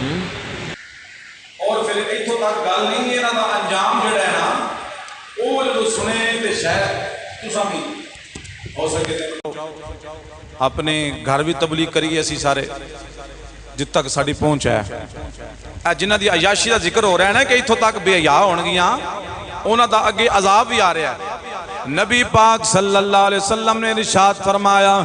اور پھر اتوں تک گل نہیں یہاں کا انجام جڑا ہے نا وہ جب سنے تو شاید تساں بھی ہو سکے اپنے گھر بھی تبلیغ کریے اسی سارے جت تک ساری پہنچ ہے جنہ دی عیاشی دا ذکر ہو رہا ہے نا کہ اتوں تک بے حیا ہونگیاں انہاں دا اگے عذاب بھی آ رہا ہے نبی پاک صلی اللہ علیہ وسلم نے ارشاد فرمایا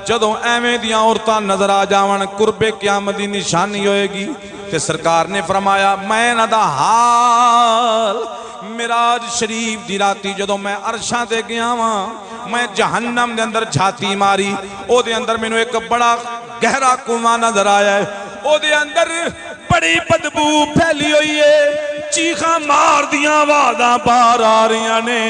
جدوں ایویں دیاں عورتاں نظر آ جاون قرب قیامت دی نشانی ہوئے گی تے سرکار نے فرمایا میں نہ دا حال معراج شریف دی راتی جدوں میں عرشاں تے گیا ہاں میں جہنم دے اندر جھاتی ماری او دے اندر مینوں ایک بڑا گہرا کنواں نظر آیا ہے او دے اندر بڑی بدبو پھیلی ہوئی ہے چیخاں مار دیاں آوازاں باہر آ رہی نے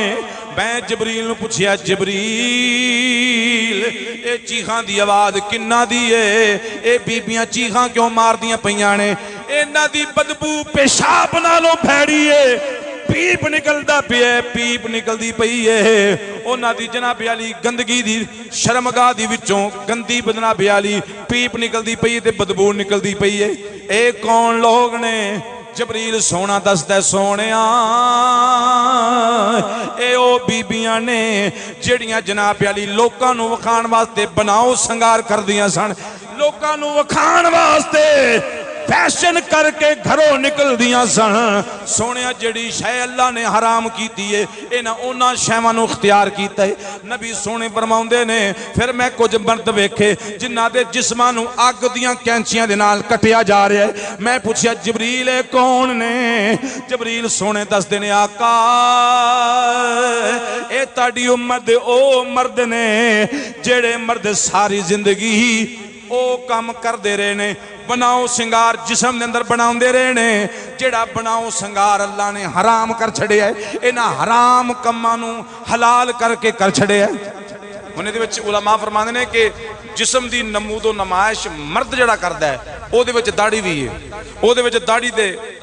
میں جبریل نو پوچھیا جبریل اے چیخاں دی آواز کنہ دی ہے اے بیبیاں چیخاں کیوں مار دیاں پیاں نے انہاں دی بدبو پیشاب نالوں پھیڑی ہے پیپ نکلدا پیا پیپ نکلدی پئی ہے انہاں دی جناب علی گندگی دی شرمگاہ دی وچوں گندی جناب علی پیپ نکلدی پئی تے بدبو نکلدی پئی ہے اے کون لوگ نے جبریل سونا دستا ہے سونیاں اے او بیبیاں نے جڑیاں جناب علی لوکاں نو وکھان واسطے بناؤ سنگار کر دیاں سن لوکاں نو وکھان واسطے فیشن کر کے گھروں نکل دیاں سن سونیا جڑی شے اللہ نے حرام کیتی ہے اینا اونا شیوان اختیار کیتا ہے نبی سونے فرماؤندے نے پھر میں کچھ مرد ویکھے جنہ دے جسمانو آگ دیاں کینچیاں دے نال کٹیا جا رہے ہیں میں پوچھیا جبریل کون نے جبریل سونے دس دینے آقا اے تاڑی امت او مرد نے جڑے مرد ساری زندگی او کام کر دے رہے نے بناؤ سنگار جسم دے اندر بناؤں دے رہے نے جڑا بناؤ سنگار اللہ نے حرام کر چھڑے ہے اینا حرام کمانو حلال کر کے کر چھڑے ہے انہیں دے وچ علماء فرمانے نے کہ جسم دی نمود و نمائش مرد جڑا کردہ ہے او دے وچ داڑی بھی ہے او دے وچ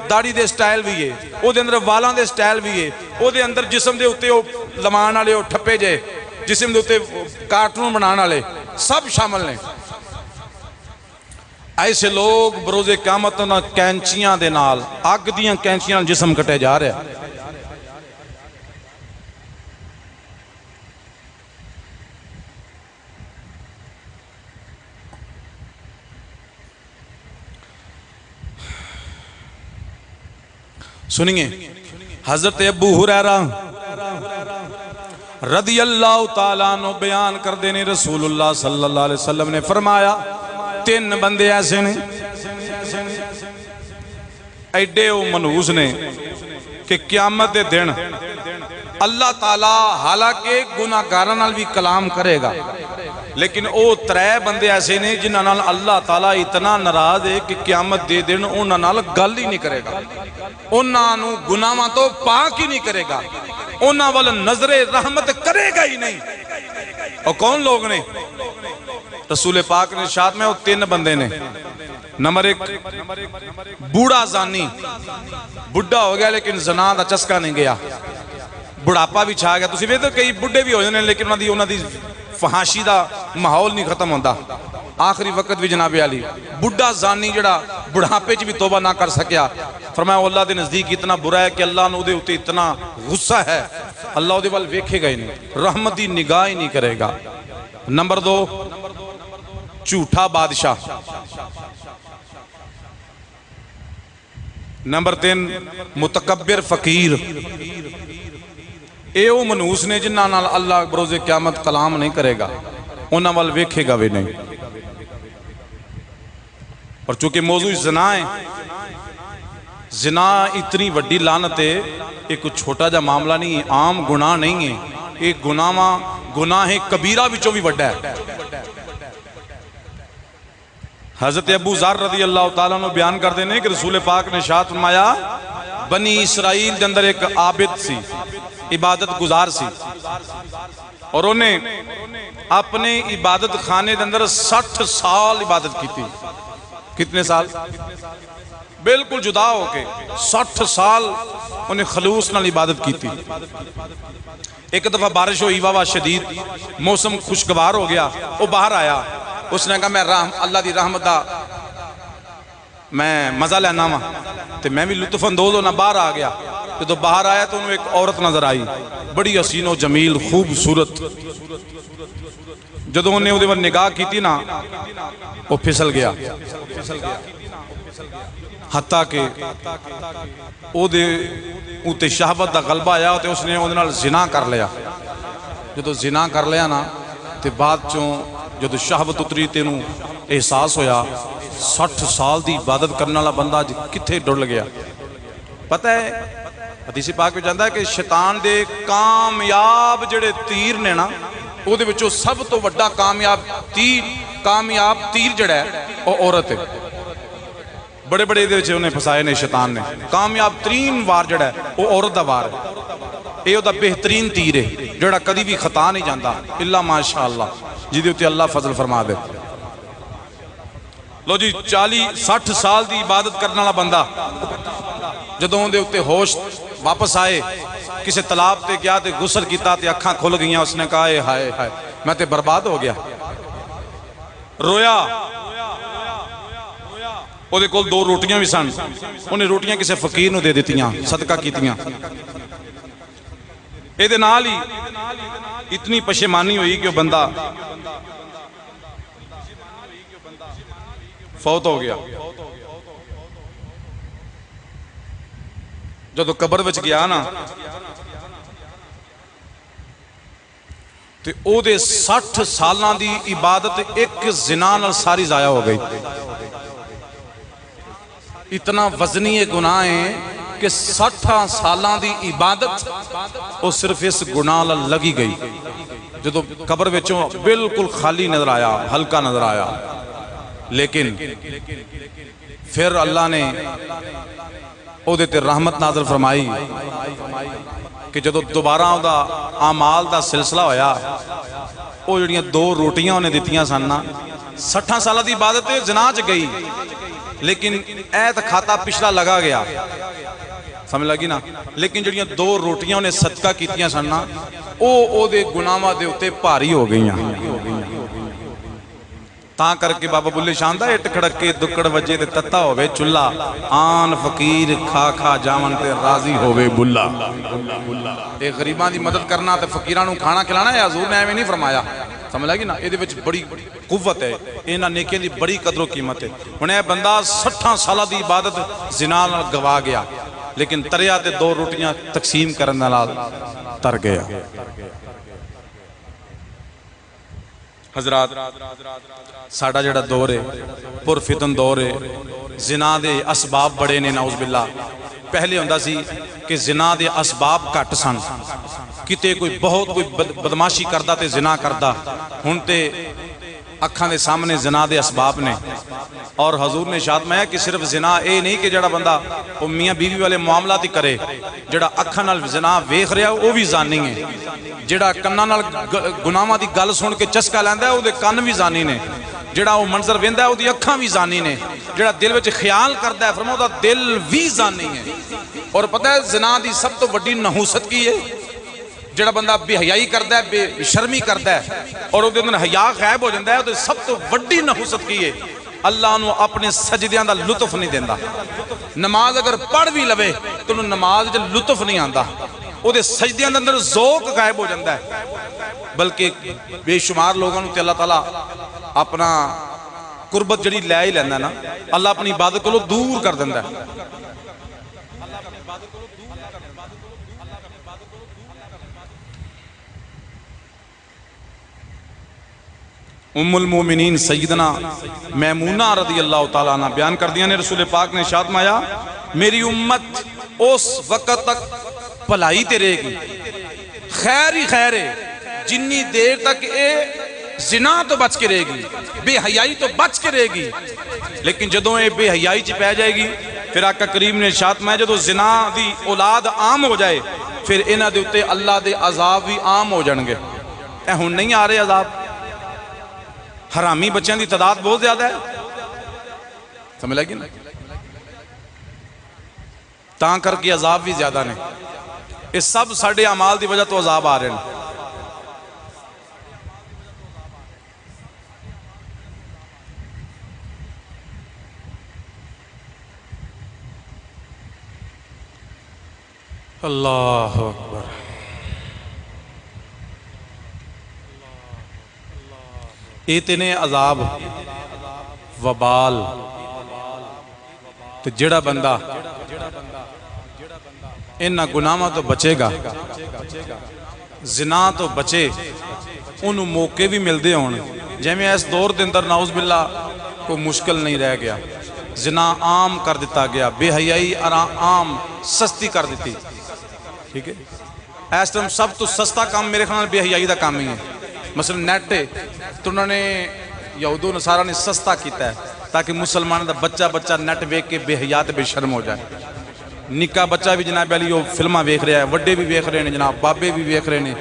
داڑی دے سٹائل بھی ہے او دے اندر والاں دے سٹائل بھی ہے او دے اندر جسم دے ہوتے ہو لمان آلے ہو ٹھپے جے جسم دے ہوتے کارٹون بنانا لے سب شامل نے ایسے لوگ بروز قیامت نہ کینچیاں دے نال آگ دیاں کینچیاں جسم کٹے جا رہے ہیں سنیے حضرت ابو ہریرہ رضی اللہ تعالیٰ عنہ بیان کر دینے رسول اللہ صلی اللہ علیہ وسلم نے فرمایا تین بندے ایسے نے ایڈے او منحوس نے کہ قیامت دے دن اللہ تعالیٰ حالانکہ گناہگاراں نال بھی کلام کرے گا لیکن او ترے بندے ایسے نے جنہاں نال اللہ تعالیٰ اتنا ناراض ہے کہ قیامت دے دن انہاں نال گل ہی نہیں کرے گا انہاں نو گناہاں تو پاک ہی نہیں کرے گا انہاں والا نظر رحمت کرے گا ہی نہیں اور کون لوگ نے رسول پاک نے ارشاد میں وہ تین بندے نے نمبر ایک بوڑھا زانی بڑھا ہو گیا لیکن زنا دا چسکا نہیں گیا بڑھاپا بھی چھا گیا تو سی تو کئی بڑھے بھی ہو جانے لیکن انہوں دی فحاشی دا ماحول نہیں ختم ہوندہ آخری وقت بھی جناب علی بڑھا زانی جڑا بڑھاپے چ بھی توبہ نہ کر سکیا فرمایا اللہ دے نزدیک اتنا برا ہے کہ اللہ نے دے ہوتے اتنا غصہ ہے اللہ دے وال ویکھے گا ہی نہیں رحمتی نگاہ ہی نہیں کرے گا نمبر دو جھوٹا بادشاہ نمبر تین متکبر فقیر اے او منحوس نے جنہ نال اللہ بروز قیامت کلام نہیں کرے گا انہاں وال ویکھے گا بھی نہیں اور چونکہ موضوع زنا ہے زنا اتنی وڈی لعنت ہے ایک چھوٹا جا معاملہ نہیں ہے عام گناہ نہیں ہے ایک گناہ کبیرہ بچوں بھی وڈا ہے حضرت ابو ذر رضی اللہ تعالیٰ نے بیان کر دینے کہ رسول پاک نے ارشاد فرمایا بنی اسرائیل کے اندر ایک عابد سی عبادت گزار سی اور انہیں اپنے عبادت خانے کے اندر 60 سال عبادت کی تھی کتنے سال بالکل جدا ہو کے 60 سال انہیں خلوص نال عبادت کی تھی ایک دفعہ بارش ہوئی واہ شدید موسم خوشگوار ہو گیا وہ باہر آیا اس نے کہا میں اللہ دی رحمت دا میں مزہ لینا وا تو میں بھی لطف اندوز ہونا باہر آ گیا. جدو باہر آیا تو انہوں ایک عورت نظر آئی بڑی حسین و جمیل خوبصورت. جدو انہیں وہ نگاہ کی تھی نا وہ پھسل گیا حتیٰ کہ او دے اوتے شہوت دا غلبہ آیا تے اس نے اودے نال زنا کر لیا. جدو زنا کر لیا نا تے بعد چوں جدو شہوت اتری تے انہوں احساس ہویا 60 سال دی عبادت کرنے والا بندہ کتھے ڈل گیا. پتہ ہے حدیث پاک میں جاندا ہے کہ شیطان دے کامیاب جڑے تیر نے نا او دے وچوں سب تو وڈا کامیاب تیر جڑا ہے او عورت ہے. بڑے بڑے دے وچ انہیں پھسائے نے شیطان نے. کامیاب ترین وار جڑا ہے وہ عورت دا وار ہے. یہ دا بہترین تیر ہے جڑا کدی بھی خطا نہیں جاندا الا ماشاءاللہ جدی تے اللہ فضل فرما دے. لو جی 40-60 سال دی عبادت کرنے والا بندہ جدوں دے اتے ہوش واپس آئے کسی تالاب تے گیا تے غسل کیتا تے اکھاں کھل گئیاں. اس نے کہا اے ہائے ہائے میں تے برباد ہو گیا. رویا. وہ دے کول 2 روٹیاں بھی سن انہیں روٹیاں کسی فقیر نو دے دیتیاں صدقہ کیتیاں. اے دے نال ہی اتنی پشیمانی ہوئی کہ وہ بندہ فوت ہو گیا. جدو قبر وچ گیا نا تے او دے 60 سالاں دی عبادت ایک زنا نال ساری ضائع ہو گئی. اتنا وزنی گناہ ہے کہ 60 سالاں دی عبادت وہ صرف اس گناہ لگی گئی. جدو قبر وچوں بالکل خالی نظر آیا ہلکا نظر آیا. لیکن پھر اللہ نے او دیتے رحمت نازل فرمائی کہ جدو دوبارہ او دا اعمال دا سلسلہ ہویا او جڑیاں 2 روٹیاں انہیں دیتیاں سننا 60 سالہ دی عبادت زنا چ گئی لیکن ایت کھاتا پچھلا لگا گیا سمجھ لگی نا. لیکن جڑیاں 2 روٹیاں انہیں صدقہ کیتیاں سننا او دے گناہاں دے اتے بھاری ہو گئیاں. تاں کر کے بابا بلے شاندہ اٹ کھڑک کے دکڑ وجے تے تتا ہوئے چلا آن فقیر کھا کھا جامن تے راضی ہوئے بلا. ایک غریبان دی مدد کرنا تے فقیرانوں کھانا کھلانا ہے حضور نے ایویں نہیں فرمایا. سمجھ لگی نا یہ دے وچ بڑی قوت ہے انہاں نیکیاں دی بڑی قدر و قیمت ہے. ہن اے بندہ 60 سالہ دی عبادت زنا نال گوا گیا لیکن تریا تے 2 روٹیاں تقسیم کرن نال تر گیا. حضرات ساڑا جڑا دور ہے پرفتن دور ہے. زنا دے اسباب بڑے نے نعوذ باللہ. پہلے ہوندہ سی کہ زنا دے اسباب کٹ سن کتے کوئی بہت کوئی بدماشی کردہ تے زنا کردہ ہن تے اکھاں دے سامنے زنا دے اسباب نے. اور حضور نے ارشاد فرمایا کہ صرف زنا اے نہیں کہ جڑا بندہ وہ میاں بیوی والے معاملات ہی کرے جڑا اکھاں نال زنا ویکھ رہا وہ بھی زانی ہے. جڑا کناں نال گناہاں دی گل سن کے چسکا لیندا ہے او دے کن بھی زانی نے. جڑا وہ منظر ویندا ہے او دی اکھاں بھی زانی نے. جڑا دل وچ خیال کردا ہے فرماؤ دا دل بھی زانی ہے. اور پتہ ہے زنا دی سب تو بڑی نحوست کی ہے جڑا بندہ بے حیائی کردا ہے بے شرمی کردا ہے اور او دے اندر حیا غائب ہو جاندا ہے تو سب تو بڑی نحوست کی ہے اللہ انہوں اپنے سجدیاں دا لطف نہیں دیندہ. نماز اگر پڑھ بھی لوے تو انہوں نماز جا لطف نہیں آندہ او دے سجدیاں دا اندر ذوق غائب ہو جاندہ ہے. بلکہ بے شمار لوگوں نے اللہ تعالیٰ اپنا قربت جڑی لے ہی لیندہ نا اللہ اپنی عبادت کو دور کر دیندہ ہے. ام المومنین سیدنا میمونہ رضی اللہ تعالیٰ عنہ بیان کر دیا نے رسول پاک نے ارشاد فرمایا میری امت اس وقت تک بھلائی تے رہے گی خیر ہی خیر ہے جنی دیر تک اے زنا تو بچ کے رہے گی بے حیائی تو بچ کے رہے گی. لیکن جدوں اے بے حیائی چ پہ جائے گی پھر آقا کریم نے ارشاد فرمایا جدوں زنا دی اولاد عام ہو جائے پھر انہاں دے اوتے اللہ دے عذاب بھی عام ہو جان گے. اے ہن نہیں آ رہے عذاب حرامی بچیاں دی تعداد بہت زیادہ ہے سمجھ لگی نا تاں کر کے عذاب بھی زیادہ نے. اس سب ساڑھے اعمال دی وجہ تو عذاب آ رہے ہیں. اللہ اکبر۔ اتنے عذاب وبال تو جڑا بندہ انہاں گناہاں تو بچے گا، زنا تو بچے، انہوں موقع بھی ملتے ہون جیویں اس دور دے اندر نعوذ باللہ کوئی مشکل نہیں رہ گیا، زنا عام کر دیتا گیا، بے حیائی عام سستی کر دیتی، ٹھیک ہے۔ اس ٹائم سب تو سستا کام میرے خیال بے حیائی دا کام ہی ہے۔ مثلا نیٹ ہے تو انہوں نے یہود و نصارہ نے سستا کیتا ہے تاکہ مسلمان دا بچہ نیٹ ویک کے بے حیات بے شرم ہو جائے۔ نکا بچہ بھی جناب علی وہ فلمہ ویکھ رہا ہے، وڈے بھی ویکھ رہے ہیں، جناب بابے بھی ویکھ رہے ہیں،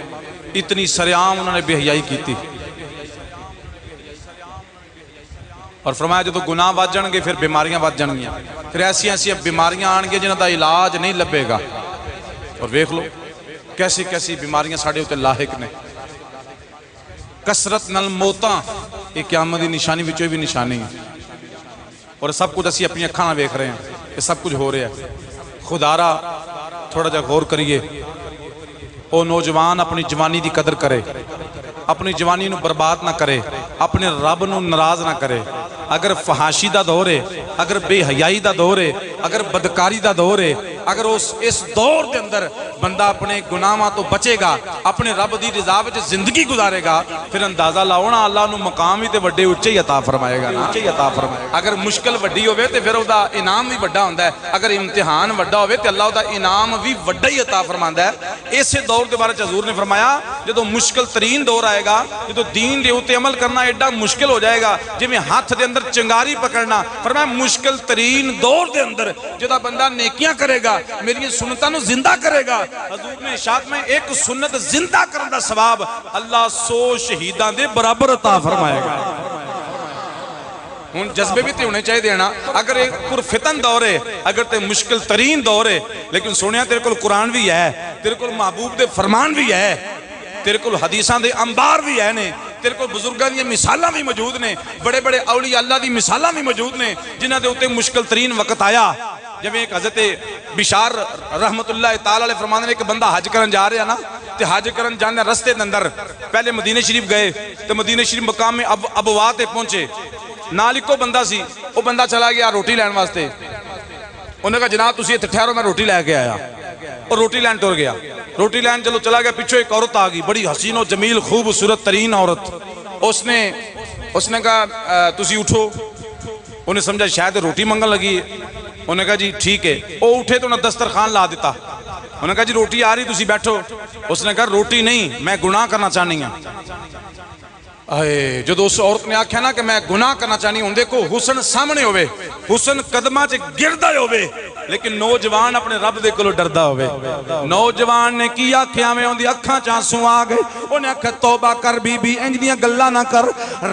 اتنی سریعام انہوں نے بے حیائی کی تھی۔ اور فرمایا جو تو گناہ بات جان گے پھر بیماریاں بات جان گیا، پھر ایسی بیماریاں آن گے جنہاں دا علاج نہیں لبے گا۔ اور دیکھ لو کیسی بیماریاں ساڑھے ہوتے لاحق نے۔ کسرت نل موتاں یہ قیامت دی نشانی وچوں بھی نشانی ہے، اور سب کچھ اسی اپنی اکھاں نال ویکھ رہے ہیں، یہ سب کچھ ہو رہا ہے۔ خدارا تھوڑا جا غور کریے، او نوجوان اپنی جوانی دی قدر کرے، اپنی جوانی نو برباد نہ کرے، اپنے رب نو ناراض نہ کرے۔ اگر فحاشی دا دور ہے، اگر بے حیائی دا دور ہے، اگر بدکاری دا دور ہے، اگر اس دور دے اندر بندہ اپنے گناہاں تو بچے گا، اپنے رب دی رضا وچ زندگی گزارے گا، پھر اندازہ لاؤنا اللہ نو مقام ہی تے وڈے اچے ہی عطا فرمائے گا نا۔ اگر مشکل وڈی ہوئے تے پھر او دا انعام بھی وڈا ہوندا ہے، اگر امتحان وڈا ہوئے تے اللہ دا انعام بھی وڈا ہی عطا فرماندا ہے۔ اسے دور دے بارے حضور نے فرمایا جدو مشکل ترین دور آئے گا، جدو دین دے اوتے عمل کرنا ایڈا مشکل ہو جائے گا جی میں ہاتھ دے اندر چنگاری پکڑنا، فرمایا مشکل ترین دور دے اندر جدہ بندہ نیکیاں کرے گا، میری سنتاں نو زندہ کرے گا، حضور نے ارشاد میں ایک سنت زندہ کرنے دا ثواب اللہ 100 شہیدان دے برابر عطا فرمائے گا۔ ہن جذبے بھی تے ہونے چاہیے دینا، اگر ایک پرفتن دور ہے، اگر تے مشکل ترین دور ہے، لیکن سونیا تیرے کول قرآن بھی ہے، تیرے کول محبوب دے فرمان بھی ہے، تیرے کول حدیثاں دے انبار بھی ہے نے، تیرے کو بزرگاں دی مثالاں بھی موجود نے، بڑے بڑے اولیاء اللہ دی مثالاں بھی موجود نے جنہاں دے اوتے مشکل ترین وقت آیا۔ جب ایک حضرت بشار رحمت اللہ تعالی علیہ فرمانے ایک بندہ حج کرن جا رہا نا، تے حج کرن جانے رستے دے اندر پہلے مدینہ شریف گئے، تے مدینہ شریف مقام میں ابوا تے پہنچے، نال اکو بندہ سی، وہ بندہ چلا گیا روٹی لین واسطے، انہوں نے کہا جناب تسی اتھے ٹھہرو میں روٹی لے کے آیا، اور روٹی لین ٹر گیا، روٹی لین چلو چلا گیا، پیچھے ایک عورت آ گئی، بڑی حسین و جمیل خوبصورت ترین عورت، اس نے کہا تسی اٹھو، انہیں سمجھا شاید روٹی منگن لگی ہے، انہوں نے کہا جی ٹھیک ہے، وہ اٹھے تو انہیں دسترخوان لا دیتا، انہوں نے کہا جی روٹی آ رہی تسی بیٹھو، اس نے کہا روٹی نہیں میں گناہ کرنا چاہنی ہوں۔ جدو اس عورت نے آکھیا نا کہ میں گناہ کرنا چاہنی ہوں، دیکھو حسن سامنے ہوئے، حسن قدمہ چے گردہ ہوئے، لیکن نوجوان اپنے رب دے کلو ڈردہ ہوئے۔ نوجوان نے کیا کیا میں ان دی اکھاں چانسوں آ گئے، انہیں اکھا توبہ کر بی بی انج دیاں گلہ نہ کر،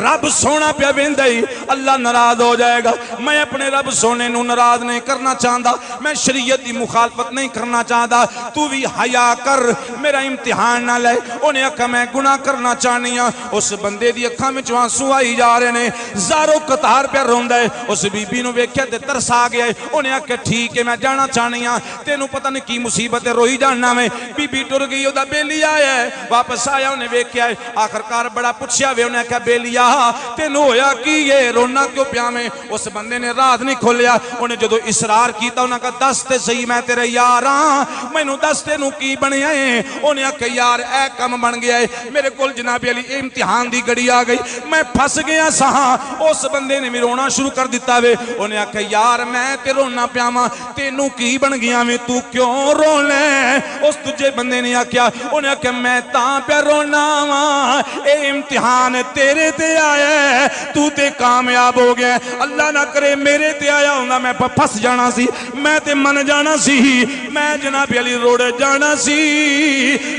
رب سونا پہ بیندہی اللہ ناراض ہو جائے گا، میں اپنے رب سونے نو ناراض نہیں کرنا چاہتا، میں شریعت دی مخالفت نہیں کرنا چاہتا، تو بھی حیا کر میرا امتحان نہ لے۔ انہیں اکھا میں گناہ کرنا چاہنی ہوں، اس بندے دی اکھاں میں چانسوں آئی جا رہے نے، زارو قطار پہ روندہ ہے، اس بی بی نو ویکھیا تے ترس آ گیا ہے، انہیں اکھا ٹھیک ہے میں جانا چاہنی ہاں، تینوں پتہ نہیں کی مصیبت ہے روئی جاننا میں، بی بی ٹر گئی دا بیلی آیا ہے، واپس آیا انہیں ویکھیا ہے، آخرکار بڑا پچھیا ہوئے، انہیں کہا بیلیا تینوں ہویا کی یہ رونا کیوں پیا میں؟ اس بندے نے راز نہیں کھولیا، انہیں جدو اسرار کیتا انہیں کہا دستے صحیح میں تیرے یاراں، میں نو دستے نو کی بنیا ہے؟ انہیں کہا یار اے کم بن گیا ہے، میرے کل جناب علی امتحان دی گڑی آ گئی، میں پھس گیا سہاں، اس بندے نے بھی رونا شروع کر دیتا ہوئے، انہیں کہا یار میں تے رونا پیا ماں، تینوں کی بن گیا میں تو کیوں رو لیں؟ اس تجھے بندے نے آکیا، انہیں کہا میں تاں پہ رونا ماں، اے امتحان تیرے تے آیا ہے، تو تے کامیاب ہو گیا، اللہ نہ کرے میرے تے آیا ہوں گا میں پھس جانا سی، میں تے من جانا سی، میں جناب علی روڑے جانا سی،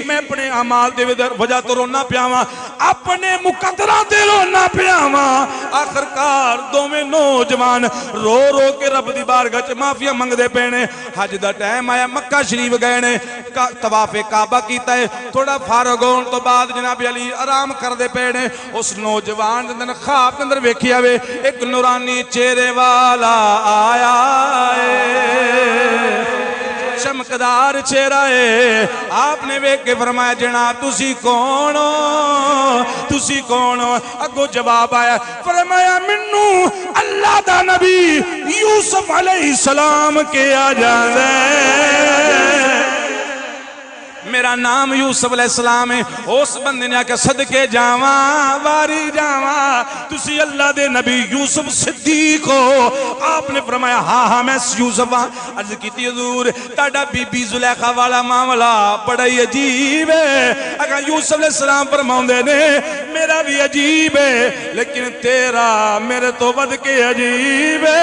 میں اپنے عمال دے وجہ تو رونا پیاواں، اپنے مقدرہ دے رونا پیاواں۔ آخرکار دو میں نوجوان رو رو کے رب دی بارگاہ چ معافیا منگ دے پینے، حج دا ٹائم آیا، مکہ شریف گئے نے، طواف کعبہ کیتا ہے، تھوڑا فارغ ہون تو بعد جناب علی آرام کر دے پینے، اس نوجوان دن خواب اندر ویکھیا وے ایک نورانی چہرے والا آیا ہے، چمک چمکدار چہرہ ہے. آپ نے ویکھ کے فرمایا جناب تسی کون ہو, تسی کون ہو؟ اگو جواب آیا, فرمایا منو اللہ دا نبی یوسف علیہ السلام کیا جاندے, میرا نام یوسف علیہ السلام ہے. اس بندے نے آکے صدقے جاواں واری جاواں تسی اللہ دے نبی یوسف صدیق ہو؟ آپ نے فرمایا ہاں ہاں میں یوسف ہاں. عرض کیتی حضور تہاڈا بی بی زلیخا والا معاملہ بڑا ہی عجیب ہے. اگر یوسف علیہ السلام فرماؤندے نے میرا بھی عجیب ہے لیکن تیرا میرے تو ود کے عجیب ہے.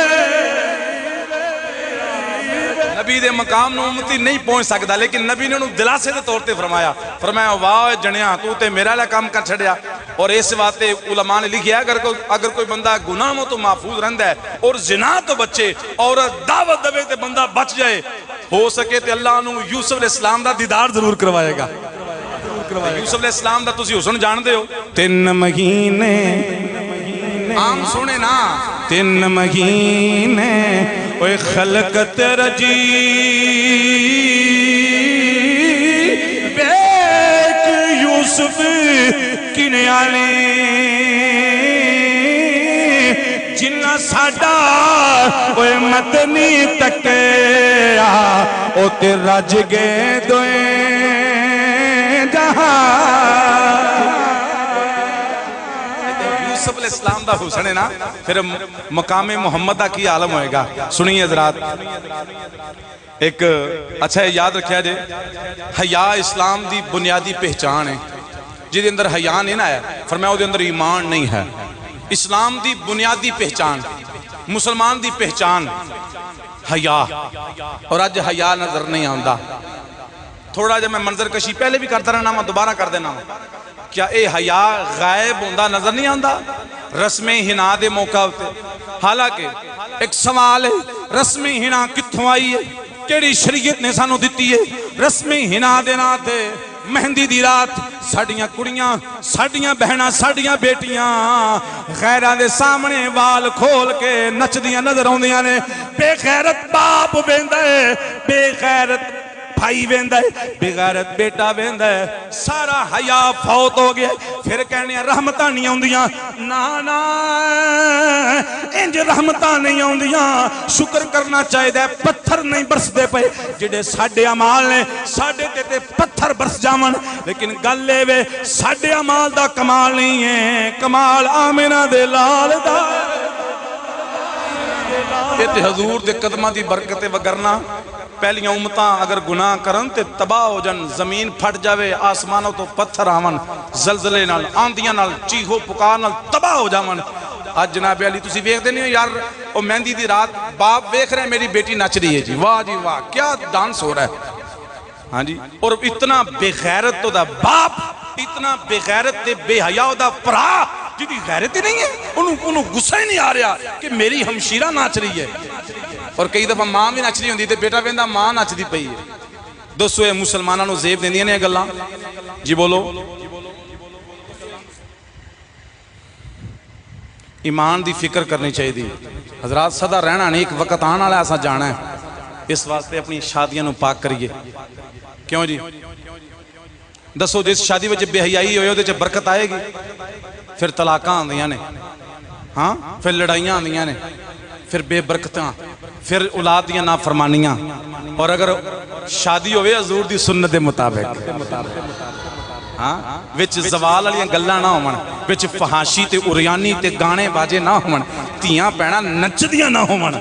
نبی دے مقام نو امتی نہیں پہنچ سکتا لیکن نبی نے انہوں دلاسے دے طور تے فرمایا واہ جنیاں تو تے میرا لئے کام کر چھڑیا. اور اس واتے علماء نے لکھیا اگر کوئی بندہ گناہ مو تو محفوظ رہندا ہے اور زنا تو بچے اور دعوت دوے تے بندہ بچ جائے, ہو سکے تے اللہ انہوں یوسف علیہ السلام دا دیدار ضرور کروائے گا. یوسف علیہ السلام دا تسی حسن جان دے ہو. 3 مہینے عام سونے نا 3 مہینے اوے خلقت رجی بیک یوسف کنیالی جنہ ساڈا اوے مدنی تکیا او تے رج گئے دوئے جہاں. یوسف علیہ السلام دا حسن ہے نا, پھر مقام محمد دا کی عالم ہوئے گا. سنیے حضرات, ایک اچھا یاد رکھیا جے, حیا اسلام دی بنیادی پہچان ہے. جی دے اندر حیا نہیں نہ ہے فرمایا دے اندر ایمان نہیں ہے. اسلام دی بنیادی پہچان, مسلمان دی پہچان حیا, اور آج حیا نظر نہیں آندا. تھوڑا جب میں منظر کشی پہلے بھی کرتا رہنا میں دوبارہ کر دینا ہوں. کیا اے حیا غائب ہوندہ نظر نہیں آندہ رسم ہنا دے موقع ہوتے؟ حالانکہ ایک سوال ہے, رسم ہنا کتھوں آئی ہے, کیڑی شریعت نے سانو دیتی ہے؟ رسم ہنا دے ناتے مہندی دی رات ساڑیاں کڑیاں, ساڑیاں بہناں, ساڑیاں بیٹیاں غیران دے سامنے وال کھول کے نچ دیاں نظر ہوندیاں نے. بے غیرت باپ بیندہ ہے, بے غیرت بھائی ویندہ ہے, بے غیرت بیٹا ویندہ ہے, سارا حیا فوت ہو گیا. پھر کہنے ہیں رحمتہ نہیں ہوندیاں, نا انج رحمتہ نہیں ہوندیاں. شکر کرنا چاہیے دے پتھر نہیں برس دے پے جڑے ساڑے عمال نے ساڑے تے پتھر برس جامن. لیکن گل لے وے ساڑے عمال دا کمال نہیں ہے, کمال آمینہ دے لال دا. یہ تے حضور دے قدمہ دی برکت وگرنا پہلیاں امتاں اگر گناہ کرن تے تباہ ہو جن, زمین پھٹ جاوے, آسمانوں تو پتھر آون, زلزلے نال آندیاں نال چیخو پکار نال تباہ ہو جاون. آج جناب علی تسی ویکھ دے نہیں ہو یار او مہندی دی رات باپ ویکھ رہے ہیں میری بیٹی نچ رہی ہے, جی واہ جی واہ کیا ڈانس ہو رہا ہے. ہاں جی, اور اتنا بے غیرت تو دا باپ, اتنا بے غیرت تے بے حیا دا پرا جدی غیرت ہی نہیں ہے, انہوں غصہ ہی نہیں آ رہا کہ میری ہمشیرہ ناچ رہی ہے. اور کئی دفعہ ماں بھی نچ رہی ہوندی تے بیٹا ویندا ماں نچ دی پئی ہے. دوستو اے مسلماناں نو زیب دیندیاں نے گلاں, جی بولو. ایمان دی فکر کرنی چاہیے دی حضرات, صدا رہنا نہیں, ایک وقت آنا والا ایسا جانا ہے. اس واسطے اپنی شادیاں نو پاک کریے. کیوں جی دسو جس شادی وچ بے حیائی ہوئے اودے وچ برکت آئے گی؟ پھر طلاقاں آندیاں نے, ہاں پھر لڑائیاں آندیاں نے, پھر بے برکتاں, پھر اولاد دیاں نافرمانیاں. اور اگر شادی ہوئے حضور دی سنت دے مطابق, ہاں وچ زوال والیاں گلاں نہ ہون, وچ فحاشی تے اریانی تے گانے باجے نہ ہون, تیاں پینا نچدیاں نہ ہون,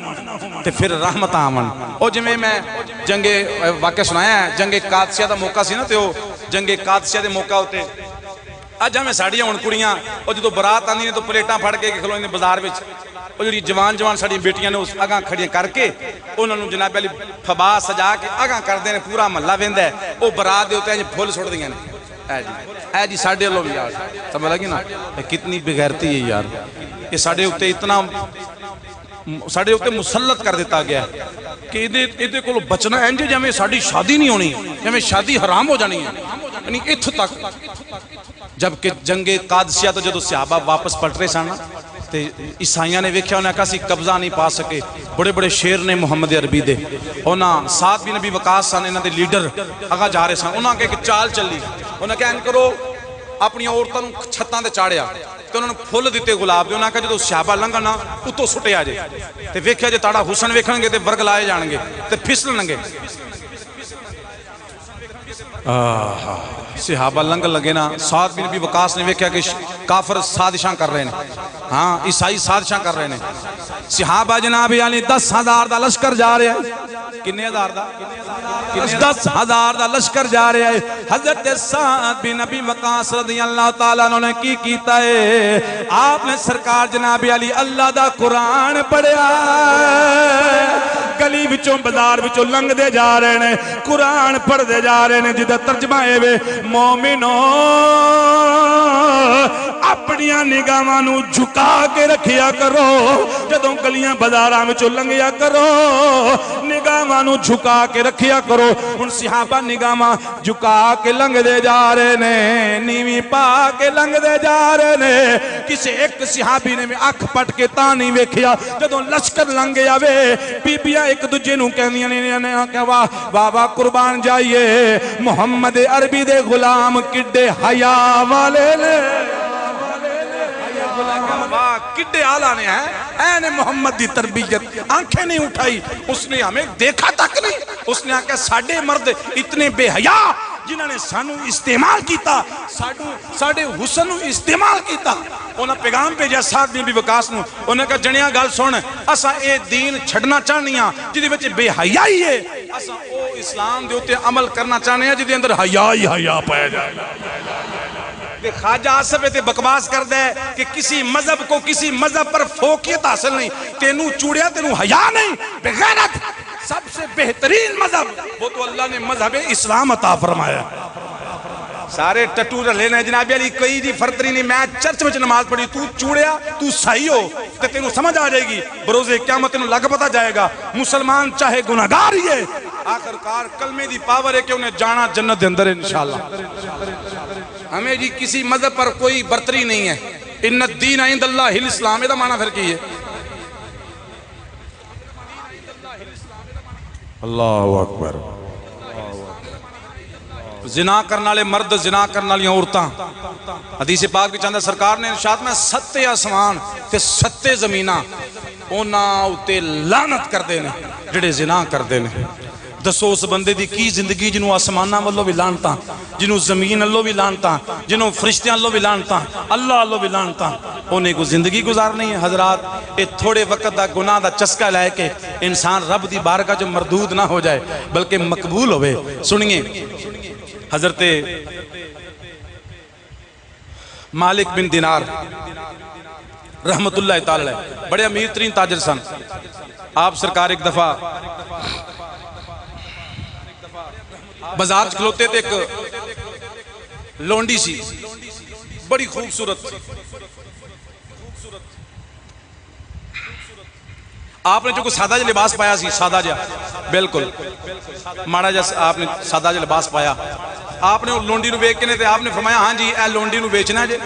تے پھر رحمت آمن. او جویں میں جنگ واقعہ سنایا ہے, جنگ قادسیہ دا موقع سی نا, تے او جنگ قادسیہ دے موقع ہوتے اج ہمیں ساڑیاں ہون کڑیاں, او جدو برات آندی نے تو پلیٹاں پھڑ کے کھلوندے بازار وچ, او جڑی جوان ساڑی بیٹیاں نے اس اگاں کھڑیاں کر کے انہاں نوں جناب علی فبا سجا کے اگاں کردے نے, پورا محلہ ویندا ہے, او برات دے اوتے انج پھول سٹ دیاں نے. اے جی ساڈے لو بھی یار سمجھ لگی نا, کتنی بغیرتی ہے یار. یہ ساڈے اوتے اتنا ساڑے اوتے مسلط کر دیتا گیا کہ ادھے کو بچنا انج جویں ساڑی شادی نہیں ہونی, جویں شادی حرام ہو جانی ہے. یعنی اتھ تک جبکہ جنگ قادسیہ تو جدو صحابہ واپس پلٹ رہے سن, تے عیسائیاں نے ویکھیا انہاں کہا سی قبضہ نہیں پا سکے بڑے بڑے شیر نے محمد عربی دے انہاں سعد بن نبی وقاص سن انہاں دے لیڈر اگا جا رہے سن انہاں کہ ایک چال چلی انہاں کہ ان کرو اپنی عورتاں نوں چھتاں تے چاڑیا تے انہاں نوں پھل دتے گلاب دے انہاں کہ جدوں صحابہ لنگھن نا اتوں سٹیا جے تے ویکھیا جے تاڑا حسن ویکھن گے تے ورگ لائے جان گے تے پھسلن گے صحابہ لنگ لگے نا سعد بن نبی وقاص نے ویکھیا کہ کافر سازشاں کر رہے ہیں ہاں عیسائی سازشاں کر رہے ہیں صحابہ جناب یعنی 10,000 دا لشکر جا رہے ہیں کنے ہزار دا 10,000 دا لشکر جا رہے ہیں حضرت سعد بن نبی وقاص رضی اللہ تعالیٰ انہوں نے کی کیتا ہے آپ نے سرکار جناب علی اللہ دا قرآن پڑھیا گلی وچوں بازار وچوں لنگ دے جا رہے ہیں قرآن پڑھ دے جا رہے ہیں جدہ ترجمہ ہے وے مومنوں اپنیاں نگاہاں نوں جھکا کے رکھیا کرو جدوں گلیاں بازاراں وچوں لنگیا کرو نگاہاں نوں جھکا کے رکھیا کرو ہن صحابہ نگاہاں جھکا کے لنگ دے جا رہے نے نیویں پا کے لنگ دے جا رہے نے کسے ایک صحابی نے اکھ پٹ کے تاں نہیں ویکھیا جدوں لشکر لنگیا وے بیبیاں ایک دوجے نوں کہندیاں نے کہ واہ واہ واہ قربان جائیے محمد عربی دے غلام کڈے حیا والے نے واہ کڈے آلہ نے ہیں اے نے محمد دی تربیت آنکھیں نہیں اٹھائی اس نے ہمیں دیکھا تک نہیں اس نے آکھا ساڑھے مرد اتنے بے حیا جنہاں نے سانو استعمال کیتا ساڑھے حسن نو استعمال کیتا انہاں پیغام پہ جا سعد بن نبی وقاص نو انہاں کہا جنیاں گال سن اسا اے دین چھڑنا چاہنیاں جدی بچے بے حیائی ہے اسا او اسلام دے ہوتے عمل کرنا چاہنے ہیں جدی اندر حیائی حیا پایا جائے خواجہ آصف تے بکواس کر دے کہ کسی مذہب کو کسی مذہب پر فوقیت حاصل نہیں تینوں چوڑیا تینوں حیا نہیں بغیرت سب سے بہترین مذہب وہ تو اللہ نے مذہب اسلام عطا فرمایا سارے ٹٹو رہنے ہیں جناب علی کوئی جی فرتری نہیں میں چرچ میں نماز پڑھی تو چوڑیا تو صحیح ہو تو تینوں سمجھ آ جائے گی بروز قیامت تینوں لگ پتا جائے گا مسلمان چاہے گناہگار ہی ہے آخر کار کلمے دی پاور ہے کہ انہیں جانا جنت دے اندر ہے انشاءاللہ ہمیں جی کسی مذہب پر کوئی برتری نہیں ہے ان الدین عند اللہ الاسلام دا معنی پھر کی ہے اللہ اکبر زنا کرنے والے مرد زنا کرنے والی عورتاں حدیث پاک وچ آندا سرکار نے ارشاد میں 7 آسمان تے 7 زمیناں انہاں اُتے لعنت کردے نے جڑے زنا کردے نے دسو اس بندے دی کی زندگی جنہوں آسمانہ واللو بھی لانتا جنہوں زمین اللہ بھی لانتا جنہوں فرشتیاں اللہ بھی لانتا اللہ اللہ بھی لانتا انہیں کو زندگی گزار نہیں ہے حضرات اے تھوڑے وقت دا گناہ دا چسکا لائے کہ انسان رب دی بارگاہ جو مردود نہ ہو جائے بلکہ مقبول ہوئے سنیے حضرت مالک بن دینار رحمت اللہ تعالی بڑے امیر ترین تاجر سن آپ سرکار ایک دفعہ بازار کھلوتے تھے ایک لونڈی سی بڑی خوبصورت آپ نے جو کو سادہ جا لباس پایا سی سادہ جا بالکل ماڑا جا آپ نے سادہ جا لباس پایا آپ نے لونڈی نو بیچنے تھے آپ نے فرمایا ہاں جی اے لونڈی نو بیچنا جے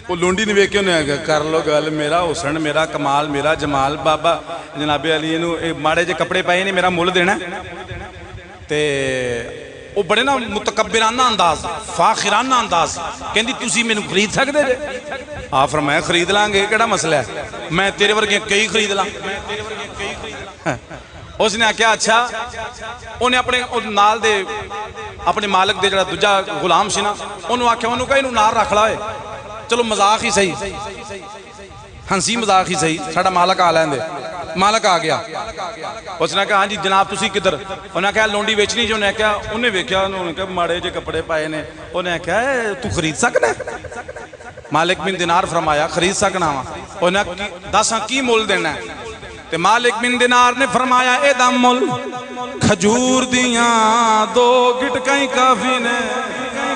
وہ لونڈی نے بیچ کے انہیں کر لو گل میرا حسن میرا کمال میرا جمال بابا جناب علی نو ماڑے جے کپڑے پائے نہیں میرا مول دینا تے وہ بڑے نا متکبرانہ انداز فاخرانہ انداز کہندی تسی میں خرید سکتے جے آپ فرمایا خرید لانگے کیڑا مسئلہ ہے میں تیرے ورگے کئی خرید لاں اس نے کہا اچھا انہیں اپنے نال دے اپنے مالک دے جڑا دوجا غلام سی نا انہوں آکھیا انہوں کہا انہوں نار رکھ لائے چلو مذاق ہی صحیح ہنسی مذاق ہی صحیح ساڑھا مالک آ لیندے مالک آ گیا اس نے کہا ہاں جی جناب تسی کدھر انہوں نے کہا لونڈی بیچنی جو انہیں کہا انہیں ویکھیا انہوں نے کہا ماڑے جے کپڑے پائے نے انہیں کہا تو خرید سکنا مالک بن دینار فرمایا خرید سکنا ہوا انہیں دساں کی مول دینا ہے تے مالک بن دینار نے فرمایا اے دا مول کھجور دیاں 2 گٹکیں کافی نے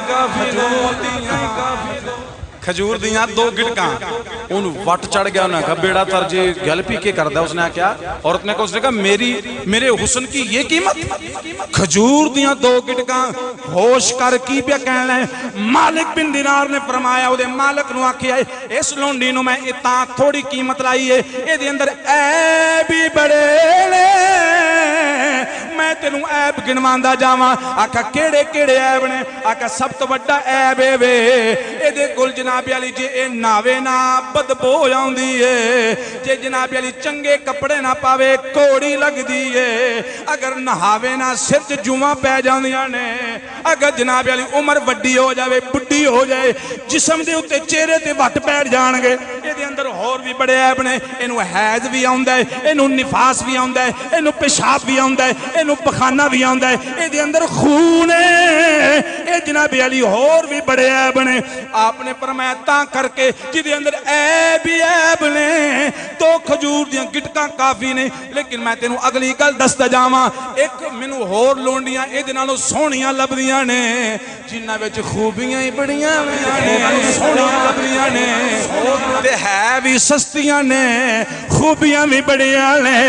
کھجور دیاں کھجور دیاں دو گٹکاں انہوں وٹ چڑھ گیا، انہوں نے کہا بیڑا ترجے گل پی کے کر دا. اس نے کیا عورت نے کہا، اس نے کہا میرے حسن کی یہ قیمت، کھجور دیاں دو گٹکاں ہوش کر کی پہ کہنے لیں. مالک بن دینار نے فرمایا وہ دے مالک نو آکھی آئے اس لونڈی نو میں اتنا تھوڑی قیمت لائی ہے، اے دے اندر عیب بھی بڑے لے، میں تینوں عیب گنواندہ جاواں. آکھا کیڑے کیڑے عیب نے؟ آکھا سب تو بڑا عیب ہے وے اے دے کل جناب علی جی اے ناوے نا بدبو جاندی ہے، جے جناب علی چنگے کپڑے نہ پاوے کوڑی لگ دی ہے، اگر نہاوے نا سرچ جمعہ پہ جاندیاں نے، اگر جناب علی عمر وڈی ہو جاوے بڈی ہو جائے جسم دے اتے چہرے تے وٹ پیر جان گے. اے دے اندر اور بھی بڑے عیب نے، اینو حیض بھی آندا ہے، اینو نفاس بھی آندا ہے، اینو پیشاب بھی آندا ہے، اینو پخانہ بھی آندا ہے، اے دے اندر خون ہے. اے جناب علی اور بھی بڑے عیب نے. آپ نے فرمایا تاں کر کے جدے اندر عیب ہی عیب نے تو کھجور دیاں گٹکاں کافی نے. لیکن میں تینوں اگلی گل دستا جاواں، ایک مینوں ہور لونڈیاں اے دے نالوں سونیاں لبدیاں نے، جنہاں وچ خوبیاں ہی بڑیاں نے، سونیاں لبدیاں نے تے ہے بھی سستیاں نے، خوبیاں بھی بڑیاں نے.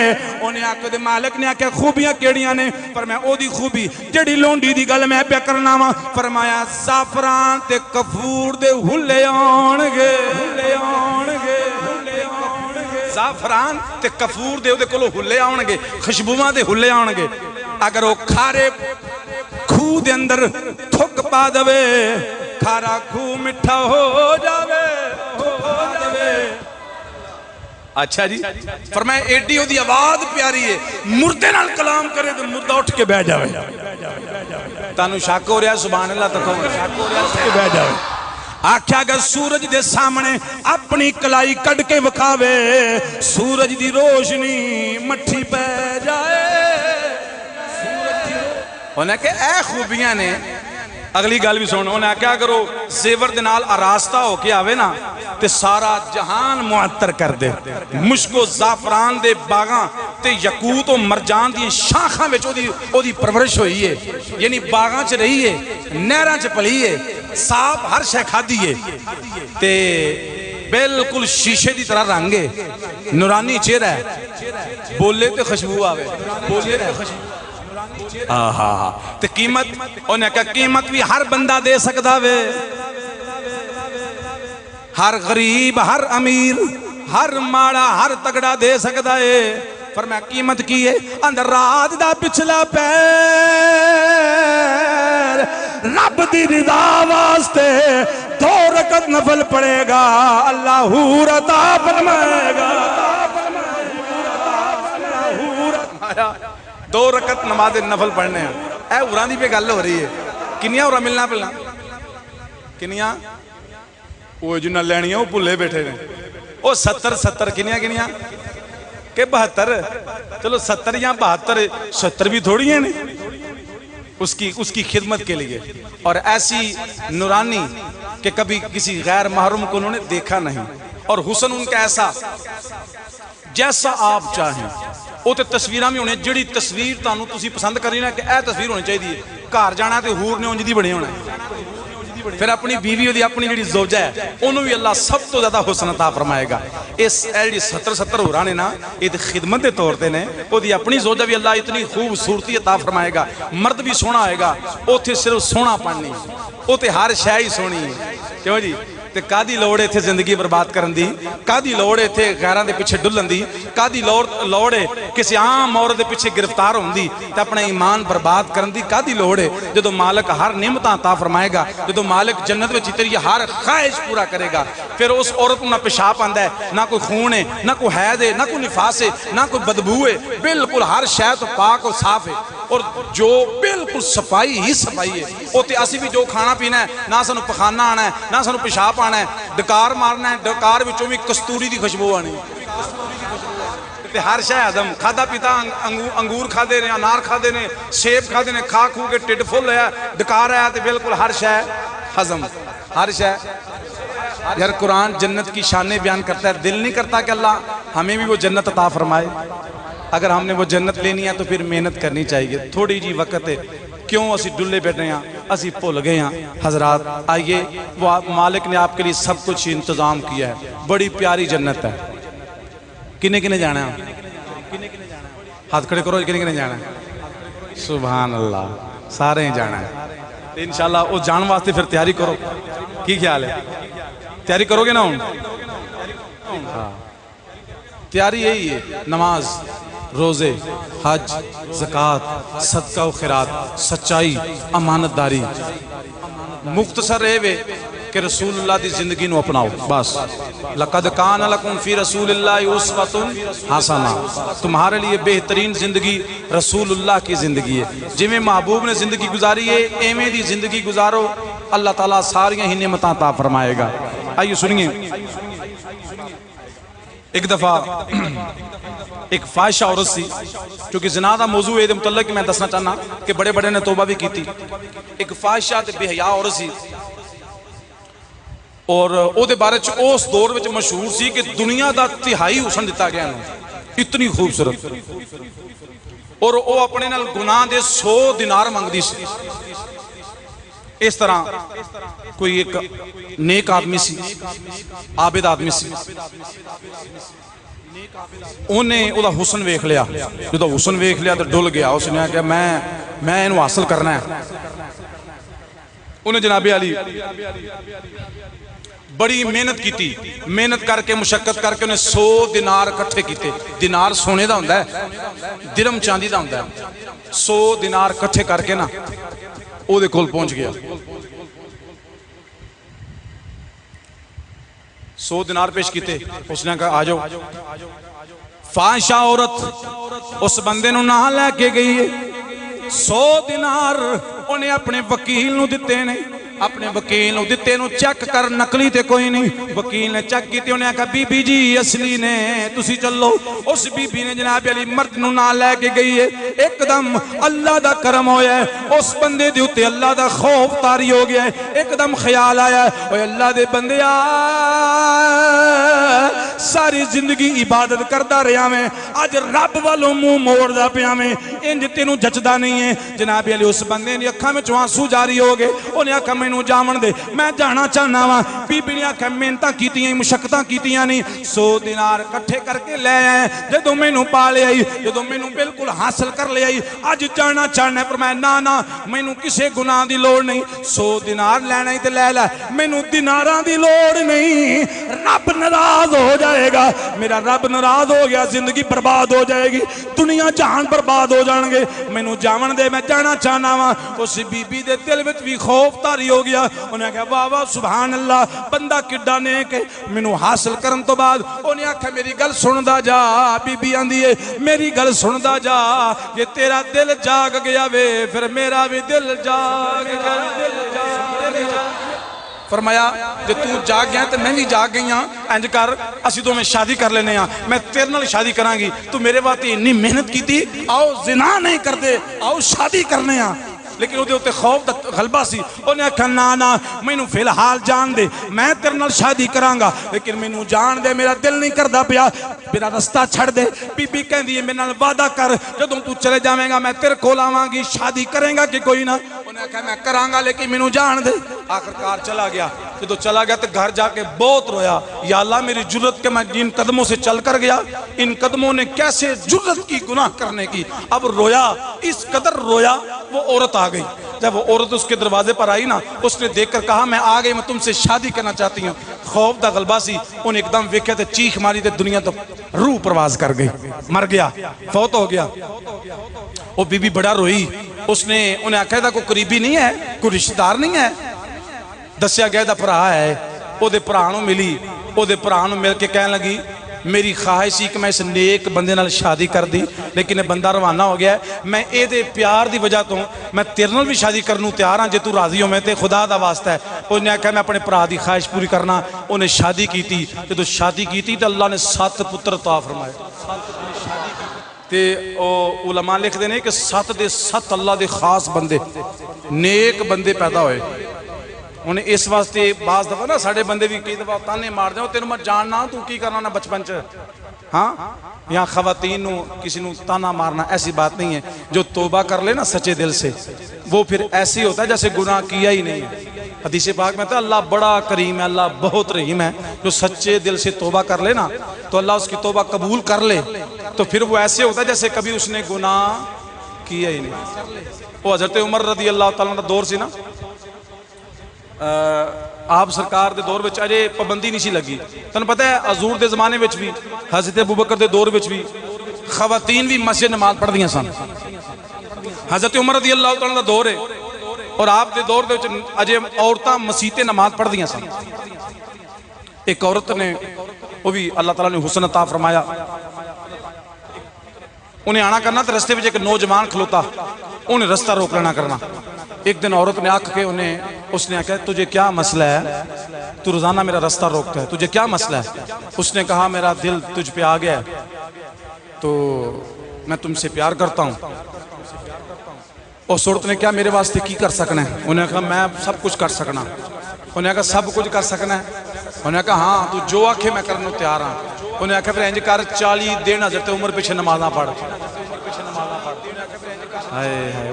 انہیں آکھو دے مالک نے آکھیا خوبیاں کیڑیاں نے؟ فرمایا او دی خوبی جڑی لونڈی دی گل میں پیا کرنا وا. فرمایا زعفران تے کفور دے ہلے آن گے، زعفران تے کفور دے کولو ہلے آن گے، خوشبواں دے ہلے آن گے. اگر وہ کھارے کھو دے اندر تھک پا دوے، کھارا کھو مٹھا ہو جاوے. اچھا جی، فرمایا ایڈی ہو دی آواز پیاری ہے، مردے نال کلام کرے تو مردہ اٹھ کے بہ جاوے. تانو شک ہو رہا ہے سبحان اللہ تکو شک ہو رہا ہے بہ جاوے. آکھیا اگر سورج دے سامنے اپنی کلائی کڑ کے وکھاوے، سورج دی روشنی مٹھی پہ جائے. انہیں کہ اے خوبیاں نے. اگلی گل بھی سنو، انہیں کیا کرو زیور دے نال آراستہ ہو کے آوے نا تے سارا جہان معطر کر دے. مشک و زعفران دے باغاں تے یقوت و مرجان دی شاخاں وچ او دی پرورش ہوئی ہے، یعنی باغاں چ رہی ہے، نہراں چ پلی ہے، صاف ہر شے کھادی ہے تے بالکل شیشے دی طرح رنگ ہے، نورانی چہرہ ہے، بولے تے خوشبو آوے، بولے تے خوشبو. تے قیمت انہیں کہا قیمت بھی ہر بندہ دے سکتا وے، ہر غریب، ہر امیر، ہر ماڑا، ہر تگڑا دے سکتا ہے. فرمایا قیمت کی ہے؟ اندر رات دا پچھلا پیر رب دی رضا واسطے 2 رکعت نفل پڑے گا، اللہ حور عطا فرمائے گا. 2 رکعت نماز نفل پڑھنے ہیں. اے اورانی پہ گل ہو رہی ہے. کنیاں اورا ملنا پہلا کنیاں وہ جنہ لینیاں وہ پھلے بیٹھے نے. وہ 70 کنیاں کہ 72، چلو 70 یا 72، 70 بھی تھوڑی ہیں اس کی خدمت کے لیے. اور ایسی نورانی کہ کبھی کسی غیر محرم کو انہوں نے دیکھا نہیں، اور حسن ان کا ایسا جیسا آپ چاہیں. وہ تے تصویرہ میں ہونے، جڑی تصویر تانوں تسی پسند کرنی نا کہ اے تصویر ہونی چاہیے دی. گھر جانا تے حور نے انج دی بنے ہونا ہے. پھر اپنی بیوی دی اپنی جڑی زوجہ ہے انہوں بھی اللہ سب تو زیادہ حسن عطا فرمائے گا. اس ایڈی 70 ہو رہا نا یہ خدمت دے طور تے نے. وہ دی اپنی زوجہ بھی اللہ اتنی خوبصورتی عطا فرمائے گا. مرد بھی سونا آئے گا، وہ تھے صرف سونا پڑھنی، وہ تے ہر شے ہی سونی ہے. کیوں جی؟ تے کادی لوڑے تھے زندگی برباد کرن دی، کادی لوڑے تھے غیران دے پیچھے ڈلن دی، کادی لوڑے کسی عام عورت دے پیچھے گرفتار ہون دی تے اپنا ایمان برباد کرن دی. کادی لوڑے جدو مالک ہر نعمت عطا فرمائے گا، جدو مالک جنت وچ تیری ہر خواہش پورا کرے گا، پھر اس عورت کو نہ پیشاب آندا ہے، نہ کوئی خون ہے، نہ کوئی حیض ہے، نہ کوئی نفاس ہے، نہ کوئی بدبو ہے، بالکل ہر شے تو پاک و صاف ہے. اور جو بالکل صفائی ہی صفائی ہے. وہ تے اسی بھی جو کھانا پینا ہے، نہ سانو پخانا آنا ہے، نہ سانو پیشاب آنا ہے، ڈکار مارنا ہے، ڈکار وچوں بھی کستوری دی خوشبو آنی تے ہر شے ہضم. کھادا پیتا انگور کھادے نے، انار کھادے نے، سیب کھادے نے، کھا کھو کے ٹڈ فل ہے، ڈکار آیا تے بالکل ہر شے ہضم. ہر شے یار قرآن جنت کی شانیں بیان کرتا ہے. دل نہیں کرتا کہ اللہ ہمیں بھی وہ جنت عطا فرمائے. اگر ہم نے وہ جنت لینی ہے تو پھر محنت کرنی چاہیے. تھوڑی جی وقت ہے، کیوں اسی ڈلے بیٹھے ہیں اسی بھول گئے ہیں حضرات آئیے وہ مالک نے آپ کے لیے سب کچھ انتظام کیا ہے بڑی پیاری جنت ہے کنے کنے جانا ہے ہاتھ کھڑے کرو کنے کنے جانا ہے سبحان اللہ سارے ہی جانا ہے انشاءاللہ وہ جان واسطے پھر تیاری کرو کی خیال ہے تیاری کرو گے نا تیاری یہی ہے نماز روزے حج زکوٰۃ صدقہ و خیرات سچائی امانت داری مختصر رہے کہ رسول اللہ دی زندگی نو اپناؤ بس لقد کان لکم فی رسول اللہ اسوۃ حسنہ تمہارے لیے بہترین زندگی رسول اللہ کی زندگی ہے جویں محبوب نے زندگی گزاری ہے ایویں دی زندگی گزارو اللہ تعالیٰ ساریاں ہی نعمتاں عطا فرمائے گا آئیے سنیے ایک دفعہ ایک فاحشہ عورت سی چونکہ زنا دا موضوع ہے متعلق میں دسنا چاہنا کہ بڑے بڑے نے توبہ بھی کی تھی ایک فاحشہ تے بے حیا عورت سی اور او دے بارے چ اس دور وچ مشہور سی کہ دنیا دا تہائی حسن دتا گیا انہوں اتنی خوبصورت اور او اپنے نال گناہ دے 100 دینار مانگدی سی اس طرح کوئی ایک نیک آدمی سی عابد آدمی سی انہیں او دا حسن ویکھ لیا جو دا حسن ویکھ لیا تو ڈل گیا اس نے کہا میں انہوں حاصل کرنا ہے انہیں جناب علی بڑی محنت کی تھی محنت کر کے مشقت کر کے انہیں 100 دینار کٹھے کیتے دینار سونے دا ہوندہ ہے درم چاندی دا ہوندہ ہے 100 دینار کٹھے کر کے نا او دے کول پہنچ گیا 100 دینار پیش کیتے اس نے کہا آجو فاحشہ عورت اس بندے نو نہ لے کے گئی ہے 100 دینار انہیں اپنے وکیل نو دیتے نے اپنے وکیل نو دیتے نو چیک کر نقلی تے کوئی نہیں وکیل نے چیک کی تے انہیں کہا بی بی جی اصلی نے تسی چلو اس بی بی نے جناب علی مرد نو نہ لے کے گئی ہے ایک دم اللہ دا کرم ہویا ہے اس بندے دے ہوتے اللہ دا خوف تاری ہو گیا ہے ایک دم خیال آیا ہے اوہ اللہ دے بندے ساری زندگی عبادت کردہ رہا میں آج رب والوں منہ موڑ دا پیا میں انج تینوں جچدا نہیں ہے جناب علی اس بندے نے اکھا میں چوانسو جاری ہو گئے انہیں اکھا میں نو جامن دے میں جانا چاہنا ہوا بی بی نے آکھا محنتاں کیتیاں مشقتاں کیتیاں نہیں 100 دینار کٹھے کر کے لے آئے جدوں میں نو پا لے آئی جدوں میں نو بالکل حاصل کر لے آئی آج جانا چاہنا ہے پر میں نا میں نو کسے گناہ دی لوڑ نہیں 100 دینار لینا ہی تے لے لے میں نو دیناراں دی لوڑ نہیں رب ناراض ہو جائے گا میرا رب ناراض ہو گیا زندگی برباد ہو جائے گی دنیا جہان برباد ہو جان گے میں نو جامن دے میں جانا چاہنا ہوا اس بی بی دے دل وچ بھی خوف تاری ہو گیا انہیں کہا واہ واہ سبحان اللہ بندہ کڈا نیک ہے مینوں حاصل کرن تو بعد انہیں کہا میری گل سندا جا بی بی آندی ہے میری گل سندا جا یہ تیرا دل جاگ گیا وے پھر میرا بھی دل جاگ گیا فرمایا جو تو جاگ گیا تو میں بھی جاگ گئی ہاں انج کر اسی تو میں شادی کر لینے ہاں میں تیرے نال شادی کران گی تو میرے واسطے اتنی محنت کی تھی آؤ زنا نہیں کر دے آؤ شادی کرنے ہاں لیکن وہ دے خوف دا غلبہ سی انہیں کہا نا میں نو فی الحال جان دے میں تیرے نال شادی کرانگا لیکن میں نو جان دے میرا دل نہیں کردہ پیا میرا رستہ چھڑ دے بی بی کہن دی میرے نال وعدہ کر جدوں تو چلے جاویں گا میں تیرے کول آواں گی شادی کریں گا کہ کوئی نہ انہیں کہا میں کرانگا لیکن میں نو جان دے آخرکار چلا گیا جدو چلا گیا تو گھر جا کے بہت رویا یا اللہ میری جرت کہ میں ان قدموں سے چل کر گیا ان قدموں نے کیسے جرت کی گناہ کرنے کی اب رویا اس قدر رویا وہ عورت آ گئی جب وہ عورت اس کے دروازے پر آئی نا اس نے دیکھ کر کہا میں آ گئی میں تم سے شادی کرنا چاہتی ہوں خوف دا غلبہ سی انہیں ایک دم ویکھے تے چیخ ماری تے دنیا تو روح پرواز کر گئی مر گیا فوت ہو گیا وہ بی بی بڑا روئی اس نے انہیں آکھا تھا کوئی قریبی نہیں ہے کوئی رشتہ دار نہیں ہے دسیا گیا دا پرا ہے او دے پرانوں ملی او دے پرانوں مل کے کہنے لگی میری خواہش ہی کہ میں اس نیک بندے نال شادی کر دی لیکن بندہ روانہ ہو گیا ہے میں اے دے پیار دی وجہ تو میں تیرے نال بھی شادی کرنوں تیار ہاں جے تو راضی ہو میں تے خدا دا واسطہ ہے انہیں کہا میں اپنے پرا دی خواہش پوری کرنا انہیں شادی کی تھی جدو شادی کی تھی تو اللہ نے 7 پتر عطا فرمائے تے علماء لکھ دینے کہ 7 دے 7 اللہ دے خاص بندے نیک بندے پیدا ہوئے انہیں اس واسطے بعض دفعہ نا ساڑھے بندے بھی کئی دفعہ تانے مار دیں تینوں میں جاننا تو کی کرنا نا بچپن چ ہاں یہاں خواتین کسی نو تانا مارنا ایسی بات نہیں ہے جو توبہ کر لے نا سچے دل سے وہ پھر ایسے ہوتا ہے جیسے گناہ کیا ہی نہیں ہے۔ حدیث پاک میں تو اللہ بڑا کریم ہے، اللہ بہت رحیم ہے، جو سچے دل سے توبہ کر لے نا تو اللہ اس کی توبہ قبول کر لے، تو پھر وہ ایسے ہوتا ہے جیسے کبھی اس نے گناہ کیا ہی نہیں۔ وہ حضرت عمر رضی اللہ تعالیٰ عنہ دور سی نا، آپ سرکار دے دور وچ اجے پابندی نہیں سی لگی۔ تنوں پتہ ہے حضور دے زمانے وچ بھی، حضرت ابوبکر دے دور وچ بھی خواتین بھی مسجد نماز پڑھ دیاں سن۔ حضرت عمر رضی اللہ تعالیٰ دا دور ہے اور آپ دے دور دے وچ اجے عورتاں مسجد نماز پڑھ دیاں سن۔ ایک عورت نے، وہ بھی اللہ تعالیٰ نے حسن عطا فرمایا، انہیں آنا کرنا تو رستے وچ ایک نوجوان کھلوتا، انہیں رستہ روک لینا کرنا۔ ایک دن عورت نے آکھ کے اس نے کہا تجھے کیا مسئلہ ہے، تو روزانہ میرا رستہ روکتا ہے، تجھے کیا مسئلہ ہے؟ اس نے کہا میرا دل تجھ پہ آ گیا ہے تو میں تم سے پیار کرتا ہوں۔ اس عورت نے کیا میرے واسطے کی کر سکنا ہے؟ انہوں نے کہا میں سب کچھ کر سکنا۔ انہوں نے کہا سب کچھ کر سکنا ہے؟ انہوں نے کہا ہاں تو جو آکھے میں کرنے تیار ہاں۔ انہوں نے کہا پھر انج کر 40 دن حضرت عمر پیچھے نمازاں پڑھ۔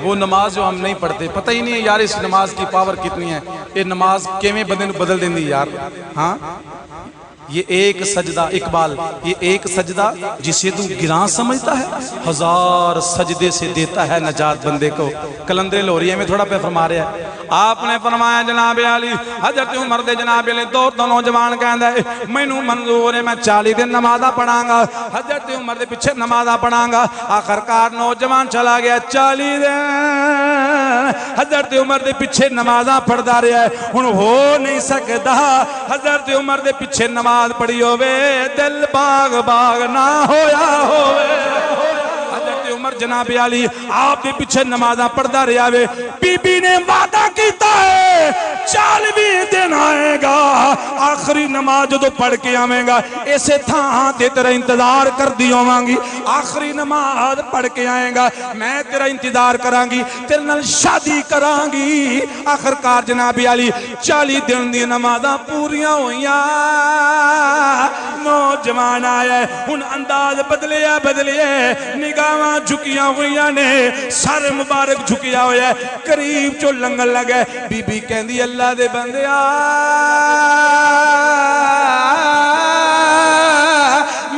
وہ نماز جو ہم نہیں پڑھتے، پتہ ہی نہیں ہے یار اس نماز کی پاور کتنی ہے، یہ نماز کیویں بندے نوں بدل دیندی یار۔ ہاں یہ ایک سجدہ، اقبال، یہ ایک سجدہ جسے تو گراں سمجھتا ہے، 1000 سجدے سے دیتا ہے نجات بندے کو۔ کلندر لوریے میں تھوڑا پہ فرما رہا ہے۔ آپ نے فرمایا جناب علی، حضرت عمر دے جناب علی دو نوجوان کہندا ہے مینوں منظور ہے میں 40 دن نمازاں پڑھاں گا، حضرت عمر دے پیچھے نمازاں پڑھاں گا۔ آخرکار نوجوان چلا گیا 40 دن حضرت عمر دے پیچھے نمازاں پڑھدا رہا ہے۔ ہن ہو نہیں سکدا حضرت عمر دے پیچھے نماز پڑھی ہوئے دل باغ باغ نہ ہویا ہوئے۔ حضرت عمر جناب علی آپ دے پیچھے نمازاں پڑھدا رہا ہے۔ بی بی نے وعدہ کیتا ہے 40 دن آئے گا، آخری نماز جو پڑھ کے آویں گا اسے تھاں تے تیرا انتظار کر دی ہوواں گی، آخری نماز پڑھ کے آئیں گا میں تیرا انتظار کراں گی، تیرے نال شادی کراں گی۔ آخرکار جناب علی 40 دن دی نمازاں پوریاں ہوئیاں، نوجوان آیا ہے، ہن انداز بدلے نگاہاں جھکیاں ہوئیاں نے، سر مبارک جھکیا ہویا ہے، قریب جو لنگن لگا ہے۔ بی بی کہندی اللہ دے بندیا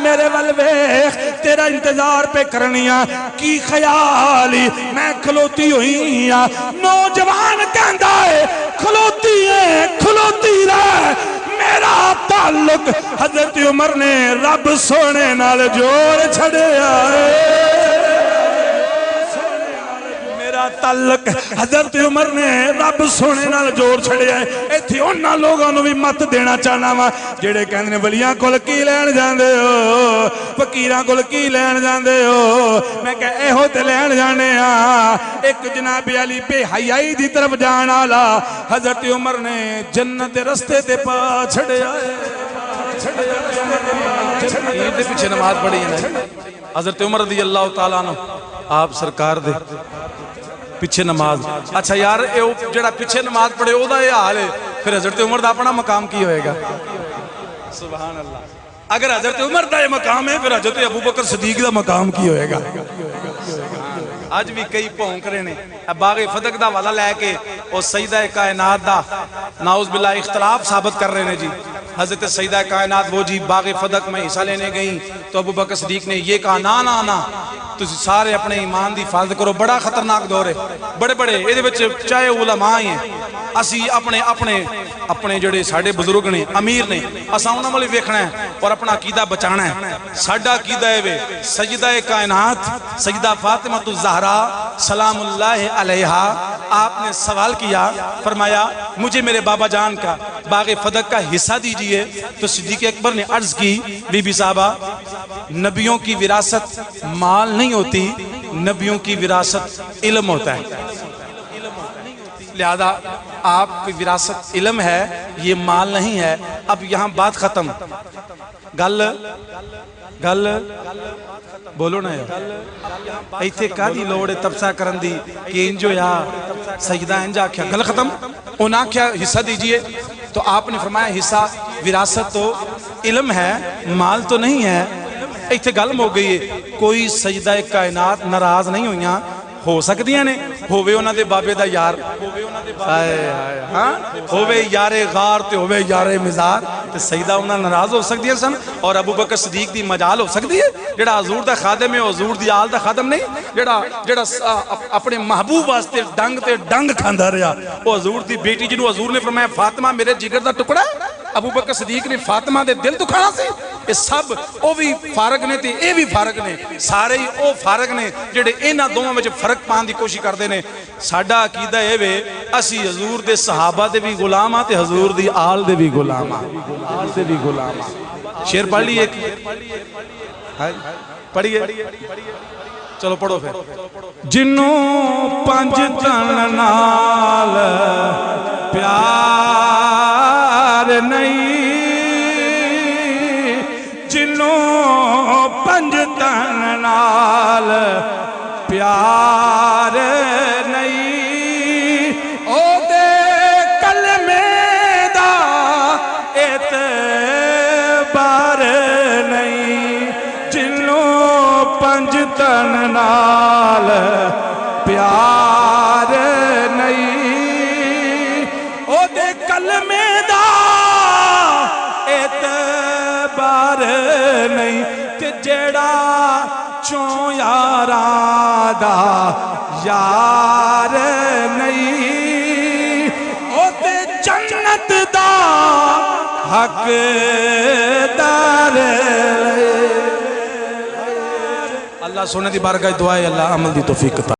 میرے ول ویکھ تیرا انتظار پہ کرنیاں کی خیالی میں کھلوتی ہوئی ہاں۔ نوجوان کہندا ہے کھلوتی رہ، میرا تعلق حضرت عمر نے رب سونے نال جوڑ چھڑیا ہے، میرا تعلق حضرت عمر نے رب سونے نال جوڑ چھڑیا ہے۔ ایتھے انہاں لوگاں نوں بھی مت دینا چاہنا وا جڑے کہندے نے ولیاں کول کی لین جاندے ہو، فقیراں کول کی لین جاندے ہو، میں کہ ایہو تے لین جانے ہاں۔ ایک جناب علی بے حیائی دی طرف جان والا حضرت عمر نے جنت دے رستے تے پا چھڑیا ہے، عید دے پیچھے نماز پڑھی ہے حضرت عمر رضی اللہ تعالیٰ عنہ آپ سرکار دے پیچھے نماز۔ اچھا یار جڑا پیچھے نماز پڑھے او دا یہ حال ہے، پھر حضرت عمر دا اپنا مقام کی ہوئے گا؟ سبحان اللہ۔ اگر حضرت عمر دا یہ مقام ہے پھر حضرت ابوبکر صدیق دا مقام کی ہوئے گا؟ آج بھی کئی پونک رہے ہیں باغ فتح دا والا لے کے اور سیدہ کائنات دا نعوذ باللہ اختلاف ثابت کر رہے ہیں جی۔ حضرت سیدہ کائنات وہ جی باغ فتح میں حصہ لینے گئیں تو ابوبکر صدیق نے یہ کہا نا نا نا تو سارے اپنے ایمان دی حفاظت کرو، بڑا خطرناک دور ہے، بڑے یہ دے وچ چاہے علماء ہیں اسی اپنے جڑے ساڈے بزرگ نے امیر نے اساں انہاں والے ویکھنا ہے اور اپنا عقیدہ بچانا ہے۔ ساڈا عقیدہ ہے سیدہ کائنات سیدہ فاطمہ الزہرا سلام اللہ علیہا، آپ نے سوال کیا فرمایا مجھے میرے بابا جان کا باغ فتح کا حصہ دیجئے، تو صدیق اکبر نے عرض کی بی بی صاحبہ نبیوں کی وراثت مال نہیں ہوتی، نبیوں کی وراثت علم ہوتا ہے، لہذا آپ کی وراثت علم ہے یہ مال نہیں ہے۔ اب یہاں بات ختم، گل بولو نا یار ایتھے کادی لوڑ ہے تبصرہ کرن دی کہ انجو یا سجدہ انجا کیا گل ختم، انہاں کیا حصہ دیجئے، تو آپ نے فرمایا حصہ وراثت تو علم ہے مال تو نہیں ہے۔ ایتھے گل ہو گئی ہے، کوئی سجدہ کائنات ناراض نہیں ہوئیاں، ہو سکدیاں نے ہووے انہاں دے بابے دا یار ہاں ہووے یار غار تے ہووے یار مزار تے سیدہ انہاں ناراض ہو سکدیاں سن اور ابو بکر صدیق دی مجال ہو سکدی ہے جڑا حضور دا خادم ہے حضور دی آل دا خادم نہیں جڑا اپنے محبوب واسطے ڈنگ تے ڈنگ کھاندا رہیا وہ حضور دی بیٹی جنوں حضور نے فرمایا فاطمہ میرے جگر دا ٹکڑا ہے ابو بکر صدیق نے فاطمہ دے دل تو کھانا سی یہ سب او بھی فارغ نے تے اے بھی فارغ نے سارے ہی او فارغ نے جڑے انہاں دوواں وچ فرق پان دی کوشش کردے نے ساڈا عقیدہ اے وے اسی حضور دے صحابہ دے بھی غلام ہاں تے حضور دی آل دے بھی غلام ہاں آل دے بھی غلام ہاں شعر پڑھ لیے پڑھیے چلو پڑھو پھر جنوں پنج تن نال پیار نہیں جنوں پنج تن نال پیار نہیں او دے کلمے دا اعتبار نہیں جنوں پنج تن نال پیار نہیں او دے کلمے دا اعتبار نہیں کہ جیڑا چوں یاراں دا یار نہیں او تے جنت دا حق دار اللہ سونے دی بارگاہ دعائے اللہ عمل دی توفیق عطا